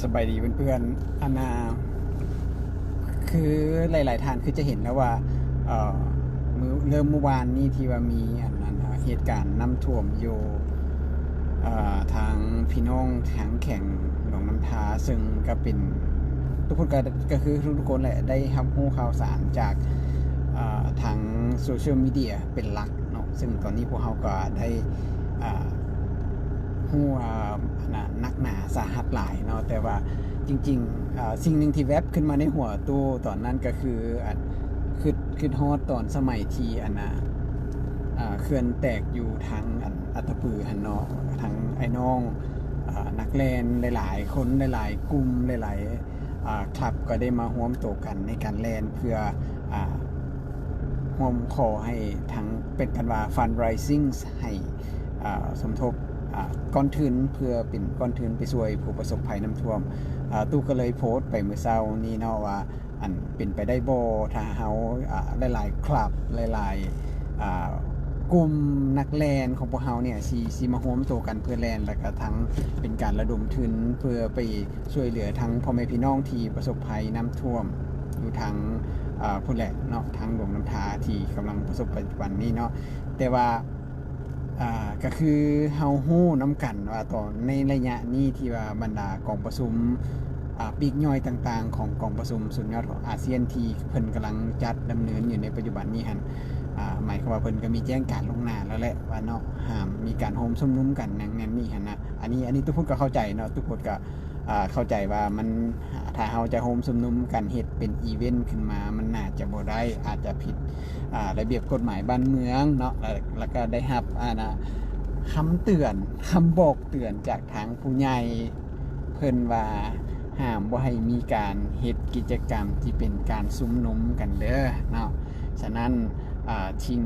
สบายดีเพื่อนๆคือหลายๆท่านคือจะเห็นแล้วว่าเริ่มเมื่อวานนี้ที่ว่ามีเหตุการณ์น้ำท่วมอยู่ทางพี่น้องทางแข่งหนองน้ำทาซึ่งก็เป็นทุกคนก็คือทุกคนแหละได้รับรู้ข่าวสารจากทางโซเชียลมีเดียเป็นหลักเนาะซึ่งตอนนี้พวกเขาก็ได้รู้นักหนาสาหัสหลายเนาะแต่ว่าจริงๆสิ่งหนึ่งที่แวบขึ้นมาในหัวตู้ตอนนั้นก็คือคือฮอดตอนสมัยที่เขื่อนแตกอยู่ทางอัตตปือหันเนาะทางไอ้น้องนักแลนหลายๆคนหลายๆกลุ่มหลายๆคลับก็ได้มาร่วมตัวกันในการแลนเพื่อร่วมขอให้ทั้งเป็นกันว่า fundraising ให้สมทบก้อนทุนเพื่อเป็นก้อนทุนไปช่วยผู้ประสบภัยน้ำท่วมตู้ก็เลยโพสต์ไปเมื่อเช้านี้เนาะว่าเป็นไปได้บ่ถ้าเฮาหลายๆคลับหลายๆกลุ่มนักแลนของพวกเฮาเนี่ยสิมาร่วมตัวกันเพื่อแลนแล้วก็ทั้งเป็นการระดมทุนเพื่อไปช่วยเหลือทั้งพ่อแม่พี่น้องที่ประสบภัยน้ำท่วมอยู่ทางพุ่นแหละเนาะทางหลวงน้ำทาที่กำลังประสบปัจจุบันนี้เนาะแต่ว่าก็คือเฮาฮู้น้ำกันว่าตอนในระยะนี้ที่ว่าบรรดากองประชุมปีกย่อยต่างๆของกองประชุมสุดยอดของอาเซียนที่เพิ่นกำลังจัดดำเนินอยู่ในปัจจุบันนี้หั่นหมายความว่าเพิ่นก็มีแจ้งการลงหน้าแล้วแหละว่าเนาะห้ามมีการโฮมชุมนุมกันอย่างนั้นนี่หั่นนะอันนี้ทุกคนก็เข้าใจเนาะทุกคนก็เข้าใจว่ามันถ้าเฮาจะโฮมชุมนุมกันเฮ็ดเป็นอีเวนต์ขึ้นมามันน่าจะบ่ได้อาจจะผิดระเบียบกฎหมายบ้านเมืองเนาะแล้วก็ได้รับคำเตือนคำบอกเตือนจากทางผู้ใหญ่เพิ่นว่าห้ามบ่ให้มีการเฮ็ดกิจกรรมที่เป็นการชุมนุมกันเด้อเนาะฉะนั้นทิ้ง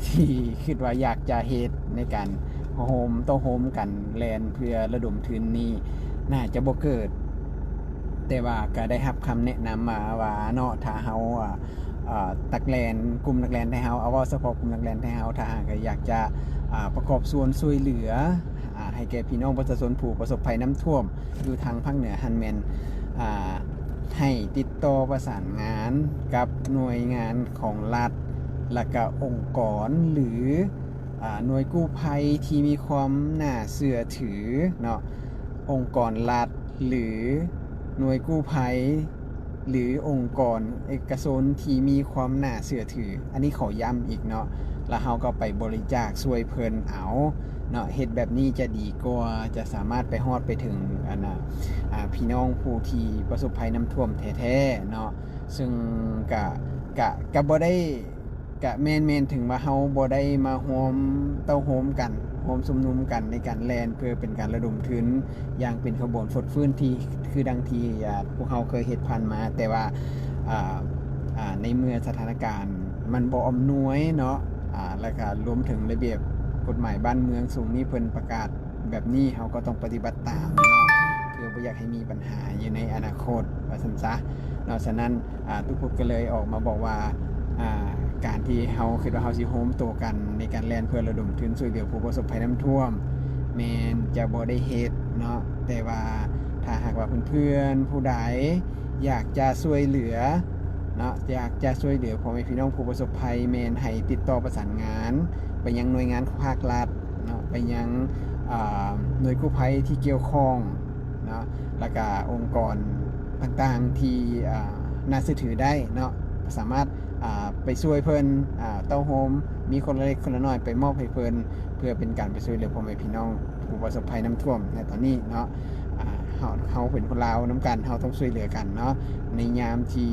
ที่คิดว่าอยากจะเฮ็ดในการโฮมกันแลนเพื่อระดมทุนนี้น่าจะบ่เกิดแต่ว่าก็ได้รับคำแนะนำมาว่าเนาะถ้าเฮานักแลนกลุ่มนักแลนไทยเฮาเอาว่าเฉพาะกลุ่มนักแลนไทยเฮาถ้าหากอยากจะประกอบส่วนช่วยเหลือให้แก่พี่น้องประชาชนผู้ประสบภัยน้ำท่วมอยู่ทางภาคเหนือฮันแมนให้ติดต่อประสานงานกับหน่วยงานของรัฐและก็องค์กรหรือหน่วยกู้ภัยที่มีความน่าเชื่อถือเนาะองค์กรรัฐหรือหน่วยกู้ภัยหรือองค์กรเอกชนที่มีความน่าเชื่อถืออันนี้ขอย้ำอีกเนาะแล้วเราก็ไปบริจาคช่วยเพิ่นเอาเนาะเฮ็ดแบบนี้จะดีกว่าจะสามารถไปฮอดไปถึงพี่น้องผู้ที่ประสบภัยน้ำท่วมแท้ๆเนาะซึ่งก็บ่ได้ก็แม่นถึงว่าเฮาบ่ได้มาโฮมกันโฮมชุมนุมกันในการแลนเพื่อเป็นการระดมทุนอย่างเป็นขบวนฟดฟื้นที่คือดังที่พวกเฮาเคยเฮ็ดผ่านมาแต่ว่าในเมื่อสถานการณ์มันบ่อำนวยเนาะแล้วก็รวมถึงระเบียบกฎหมายบ้านเมืองสูงนี้เพิ่นประกาศแบบนี้เฮาก็ต้องปฏิบัติตามเนาะเพื่อบ่อยากให้มีปัญหาอยู่ในอนาคตว่าซั่นซะเนาะฉะนั้นทุกคนก็เลยออกมาบอกว่าการที่เฮาคิดว่าเฮาสิโฮมตัวกันในการแล่นเพื่อระดมทุนช่วยเหลือผู้ประสบภัยน้ำท่วมแม้นจะบ่ได้เฮ็ดเนาะแต่ว่าถ้าหากว่าเพื่อนๆผู้ใดอยากจะช่วยเหลือเนาะอยากจะช่วยเหลือพ่อแม่พี่น้องผู้ประสบภัยแม่นให้ติดต่อประสานงานไปยังหน่วยงานภาครัฐเนาะไปยังหน่วยกู้ภัยที่เกี่ยวข้องเนาะแล้วก็องค์กรต่างๆที่น่าเชื่อถือได้เนาะสามารถไปช่วยเพิ่นเต้าโฮมมีคนละเล็กคนละน้อยไปมอบให้เพิ่นเพื่อเป็นการไปช่วยเหลือพ่อแม่พี่น้องผู้ประสบภัยน้ำท่วมในตอนนี้เนาะเขาเป็นคนลาวน้ำกันเขาต้องช่วยเหลือกันเนาะในยามที่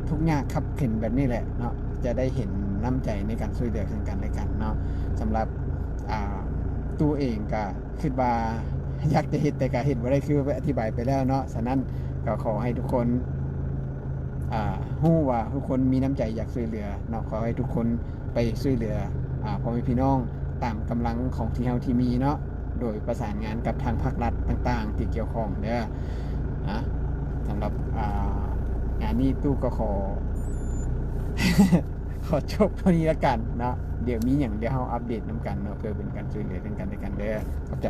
ทุกยากขับเข็นแบบนี้แหละเนาะจะได้เห็นน้ำใจในการช่วยเหลือกันและกันเนาะสำหรับตัวเองก็คิดว่าอยากจะเห็นแต่ก็เห็นว่าได้คือไปอธิบายไปแล้วเนาะฉะนั้นก็ขอให้ทุกคนฮู้ว่าทุกคนมีน้ำใจอยากช่วยเหลือเนาะขอให้ทุกคนไปช่วยเหลือพ่อแม่พี่น้องตามกำลังของที่เฮาที่มีเนาะโดยประสานงานกับทางภาครัฐต่างๆที่เกี่ยวข้องเด้อนะสำหรับงานนี้ตู้ก็ขอ ขอจบเท่านี้ละกันเนาะเดี๋ยวมีอย่างเดี๋ยวเฮาอัปเดตน้ำกันเนาะเพื่อเป็นการช่วยเหลือกันและกันเด้อเข้าใจ